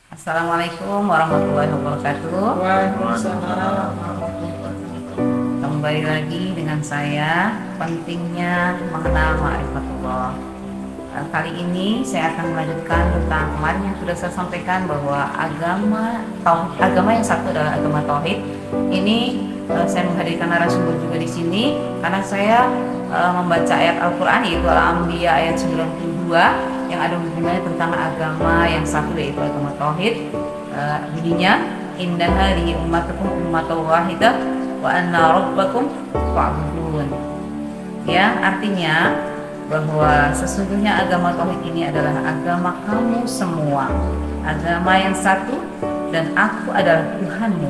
Assalamualaikum warahmatullahi wabarakatuh. Waalaikumsalam. Kembali lagi dengan saya, pentingnya mengenal ma'rifatullah. Kali ini saya akan melanjutkan tentang kemarin yang sudah saya sampaikan bahwa agama yang satu adalah agama tauhid. Ini saya menghadirkan narasumber juga di sini karena saya membaca ayat Al-Qur'an yaitu Al-Anbiya ayat 92 yang ada hubungannya tentang agama yang satu yaitu agama tauhid. Bunyinya inna hadhihi ummatukum ummatan wahidah wa anna rabbakum fa'budun. Ya, artinya bahwa sesungguhnya agama tauhid ini adalah agama kamu semua, agama yang satu, dan aku adalah Tuhanmu,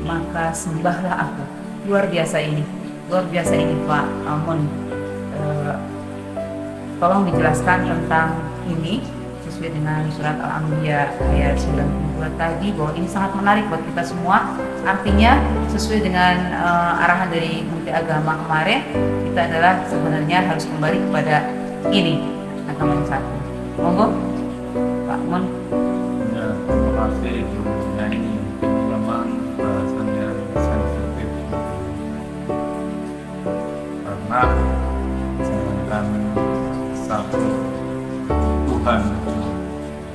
maka sembahlah aku. Luar biasa ini Pak Amun. Tolong dijelaskan tentang ini sesuai dengan surat Al-Anbiya ayat 92 tadi, bahwa ini sangat menarik buat kita semua. Artinya sesuai dengan arahan dari Menteri Agama kemarin, kita adalah sebenarnya harus kembali kepada ini agama yang satu. Monggo Pak Mun. Ya, terima kasih. Ya, ini memang bahasanya sensitif karena sedangkan satu Tuhan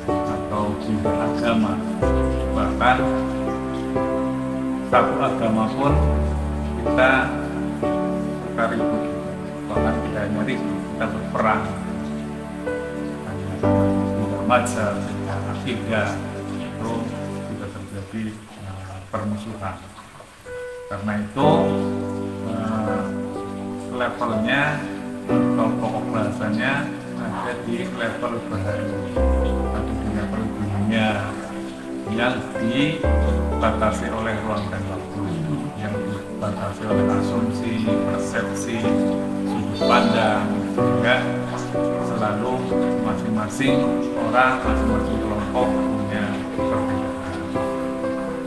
atau juga agama, bahkan satu agama pun kita suka ribut, bahkan tidak hanya ribut, kita berperang hanya dengan mazhab, dengan akidah, itu sudah terjadi permusuhan. Karena itu levelnya atau pokok bahasanya ada di level baharu, ada di level dunia yang dibatasi oleh ruang dan waktu, yang dibatasi oleh asumsi, persepsi, sudut pandang, sehingga selalu masing-masing orang, masing-masing kelompok punya perbedaan.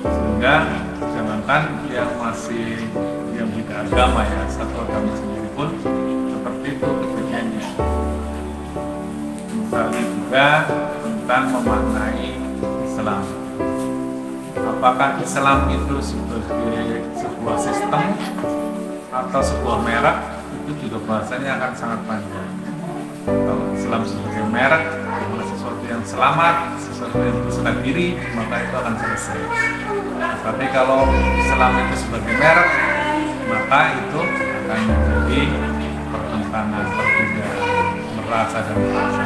Sehingga jangankan yang masih yang beda agama, ya satu agama sendiri pun seperti itu kejadiannya. Misalnya juga tentang memaknai Islam. Apakah Islam itu sebagai sebuah sistem atau sebuah merek, itu juga bahasanya akan sangat panjang. Kalau Islam sebagai merek, sesuatu yang selamat, sesuatu yang berserah diri, maka itu akan selesai. Tapi kalau Islam itu sebagai merek, maka itu akan menjadi pertentangan, perbedaan, merasa dan merasa.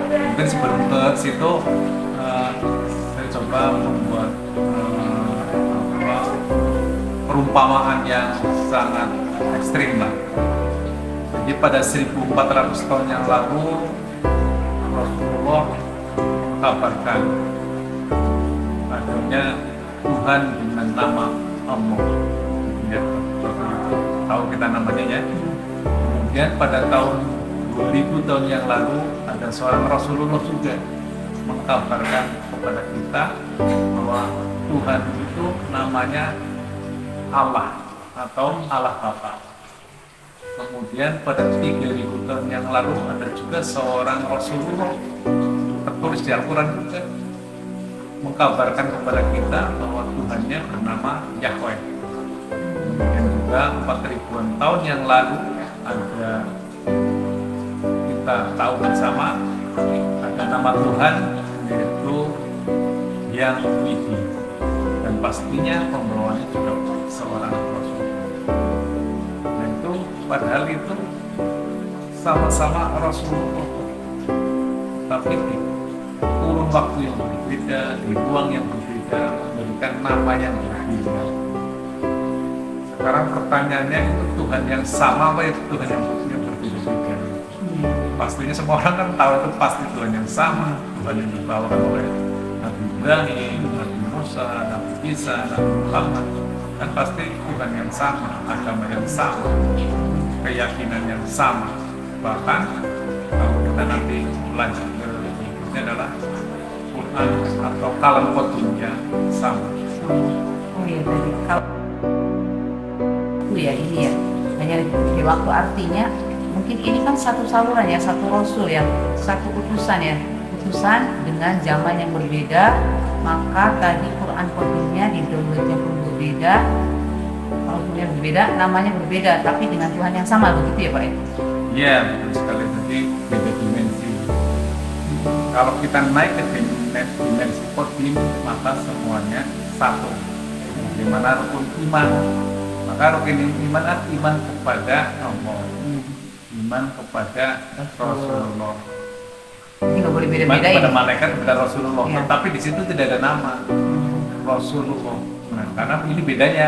Mungkin sebelum ke situ, saya coba membuat perumpamaan yang sangat ekstrim lah. Jadi pada 1400 tahun yang lalu, Rasulullah kabarkan adanya Tuhan dengan nama Allah. Ya, tahu kita namanya ya. Kemudian pada tahun 2000 tahun yang lalu ada seorang Rasulullah juga mengkabarkan kepada kita bahwa Tuhan itu namanya Allah atau Allah Bapa. Kemudian pada 3000 tahun yang lalu ada juga seorang Rasulullah tertulis di Al-Quran juga mengkabarkan kepada kita bahwa Tuhannya bernama Yahweh. Kemudian juga 4000-an tahun yang lalu ada, kita tahu bersama, ada nama Tuhan yaitu Yang Widi, dan pastinya pembawaannya juga seorang Rasul. Nah itu padahal itu sama-sama Rasulullah, tapi di kurun waktu yang berbeda, di ruang yang berbeda, memberikan nama yang berbeda. Sekarang pertanyaannya, itu Tuhan yang sama apa itu Tuhan yang berbeda-beda? Pastinya semua orang kan tahu itu pasti Tuhan yang sama, Tuhan yang dibawakan oleh Nabi Ibrahim, Nabi Musa, Nabi Isa, Nabi Muhammad, kan pasti Tuhan yang sama, agama yang sama, keyakinan yang sama. Bahkan kalau kita nanti lanjut ke berikutnya adalah Quran atau kalam kodimnya sama. Oh iya, tadi kalau ya ini ya hanya di waktu, artinya mungkin ini kan satu saluran ya, satu rasul ya, satu utusan ya, utusan dengan zaman yang berbeda, maka tadi Quran kodimnya di downloadnya pun berbeda, Rasulnya berbeda, namanya berbeda, tapi dengan Tuhan yang sama, begitu ya Pak ya? Iya, betul sekali. Jadi beda dimensi. Kalau kita naik ke dimensi kodim, maka semuanya satu. Di mana rukun iman? Maka rukun iman adalah iman kepada Allah, iman kepada Rasulullah. Jadi nggak boleh Iman beda-beda kepada ini. malaikat kepada Rasulullah. Iya. Tetapi di situ tidak ada nama Rasulullah. Nah, karena ini bedanya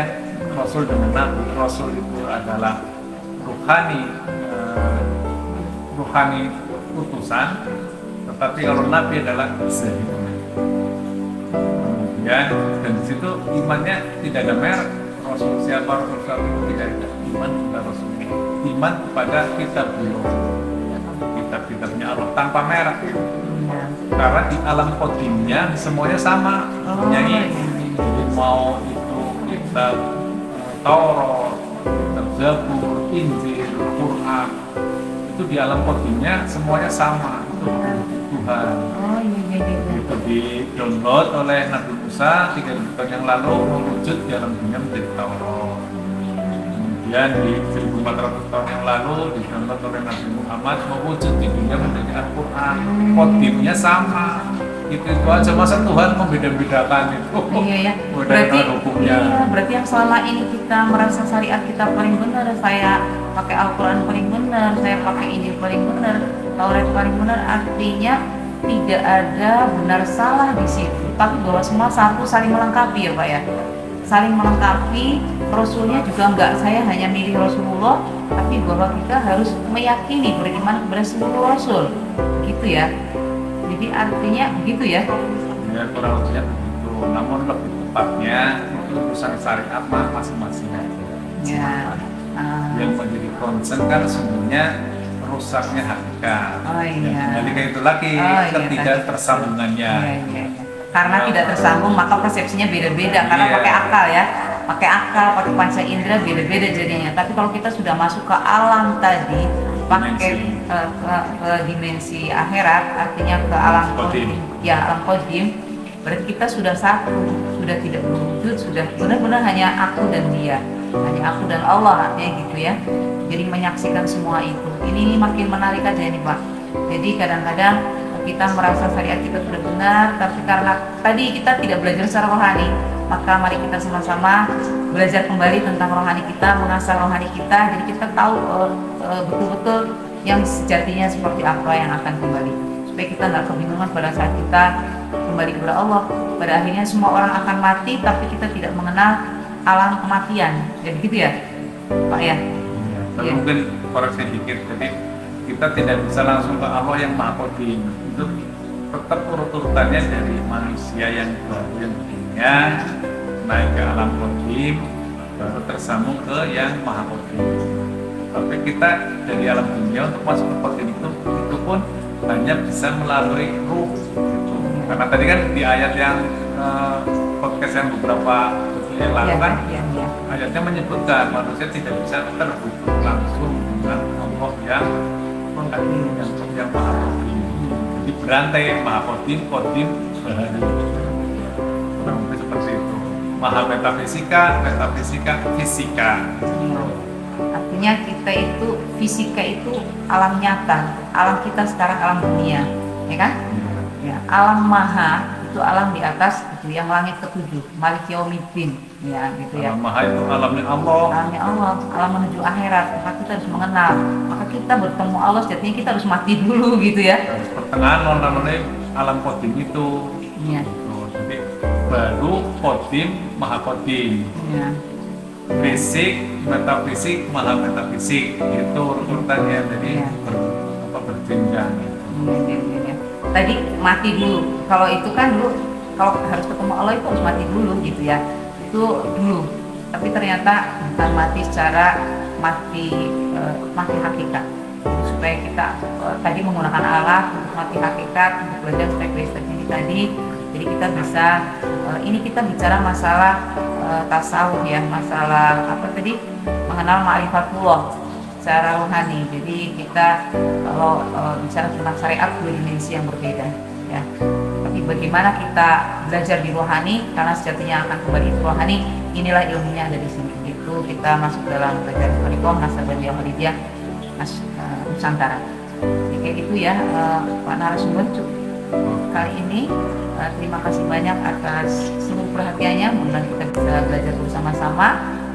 Rasul dengan Nabi. Rasul itu adalah ruhani utusan, tetapi kalau Nabi adalah Sayyidina. Kemudian dan di situ imannya tidak ada merek. Rasul siapa, Rasul siapa itu tidak ada. Iman kepada Rasul, iman kepada kitabullah, kitab-kitabnya Allah tanpa merek. Iya. Karena di alam kodimnya semuanya sama. Jadi mau itu kitab Taurat, kitab Zabur, Injil, Quran, itu di alam kodimnya semuanya sama. Itu Tuhan. Oh iya. Itu di download oleh Nabi Musa 3.000 tahun yang lalu, mewujud di alam dunia menjadi Taurat. Kemudian di 1400 tahun yang lalu di download oleh Nabi Muhammad, mewujud di dunia menjadi Al-Quran. Kodimnya sama. Itu aja, masa Tuhan membeda-bedakan itu. Iya ya. Berarti hukumnya. Iya, berarti yang selama ini kita merasa syariat kita paling benar, saya pakai Al-Quran paling benar, saya pakai Injil paling benar, Taurat paling benar, artinya tidak ada benar salah di situ, tapi bahwa semua satu saling melengkapi ya Pak ya, saling melengkapi. Rasulnya juga enggak saya hanya milih Rasulullah, tapi bahwa kita harus meyakini beriman kepada seluruh Rasul, gitu ya. Jadi artinya begitu ya. Ya kurang lebihnya begitu. Namun lebih tepatnya itu urusan syariat masing-masing aja. Ya. Yang menjadi concern kan sebenarnya rusaknya hakikat. Oh iya. Jadi kayak itu lagi ketidaktersambungannya. Iya. Karena tidak tersambung maka persepsinya beda-beda. Karena Iya. pakai akal ya, pakai akal, pakai panca indera beda-beda jadinya. Tapi kalau kita sudah masuk ke alam tadi, pakai ke dimensi akhirat, artinya ke alam Qadim. ya alam qadim, berarti kita sudah satu, sudah tidak berwujud, sudah benar-benar hanya aku dan dia, hanya aku dan Allah, artinya gitu ya. Jadi menyaksikan semua itu. Ini makin menarik aja nih Pak. Jadi kadang-kadang kita merasa syariat kita sudah benar, tapi karena tadi kita tidak belajar secara rohani, maka mari kita sama-sama belajar kembali tentang rohani kita, mengasah rohani kita, jadi kita tahu betul-betul yang sejatinya seperti apa yang akan kembali, supaya kita nggak kebingungan pada saat kita kembali kepada Allah. Pada akhirnya semua orang akan mati, tapi kita tidak mengenal alam kematian. Jadi gitu ya Pak ya. Tapi Iya. mungkin koreksi dikit, jadi kita tidak bisa langsung ke Allah yang Maha Qadim. Itu tetap urut-urutannya dari manusia yang baru yang dunia naik ke alam Qadim, baru tersambung ke yang Maha Qadim. Tapi kita dari alam dunia untuk masuk ke Qadim itu pun hanya bisa melalui ruh gitu. Karena tadi kan di ayat yang podcast yang beberapa yang lalu kan Iya. ayatnya menyebutkan manusia tidak bisa terhubung langsung dengan Allah yang mengkadim, yang Maha Qadim. Jadi berantai Maha Qadim, Qadim, Bahari. Kurang lebih seperti itu. Maha metafisika, fisika. Artinya kita itu fisika itu alam nyata, alam kita sekarang alam dunia, ya kan? Ya, alam maha itu alam di atas itu yang langit ketujuh, Malik Yaumiddin, ya gitu ya. Alam Maha itu alamnya Allah. Alamnya Allah, alam menuju akhirat, maka kita harus mengenal, maka kita bertemu Allah sejatinya kita harus mati dulu gitu ya. Harus pertengahan nona alam Qadim itu. Iya. Jadi baru Qadim, Maha Qadim. Ya. Fisik, metafisik, maha metafisik itu urutannya, jadi Iya. berjenjang. Ya. Tadi mati dulu. Kalau itu kan dulu, kalau harus ketemu Allah itu harus mati dulu gitu ya. Itu dulu. Tapi ternyata bukan mati secara mati hakikat. Supaya kita tadi menggunakan alat untuk mati hakikat, untuk belajar step-by-step ini tadi. Jadi kita bisa, ini kita bicara masalah tasawuf ya, masalah apa tadi, mengenal ma'rifatullah secara rohani. Jadi kita kalau bicara tentang syariat dua dimensi yang berbeda ya. Tapi bagaimana kita belajar di rohani, karena sejatinya akan kembali ke rohani, inilah ilmunya ada di sini. Itu kita masuk dalam belajar Torikoh Nasabandiyah Walidiyah Nusantara. Jadi kayak gitu ya, Pak narasumber kali ini. Terima kasih banyak atas seluruh perhatiannya. Mudah-mudahan kita bisa belajar bersama-sama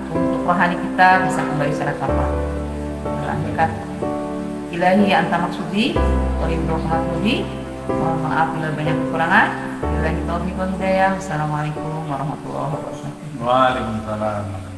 untuk rohani kita bisa kembali secara kapal. Berangkat ilahi anta maksudi, walimroh maksudi. Mohon maaf bila banyak kekurangan. Ilahi taufiq wal hidayah. Assalamualaikum warahmatullahi wabarakatuh. Waalaikumsalam.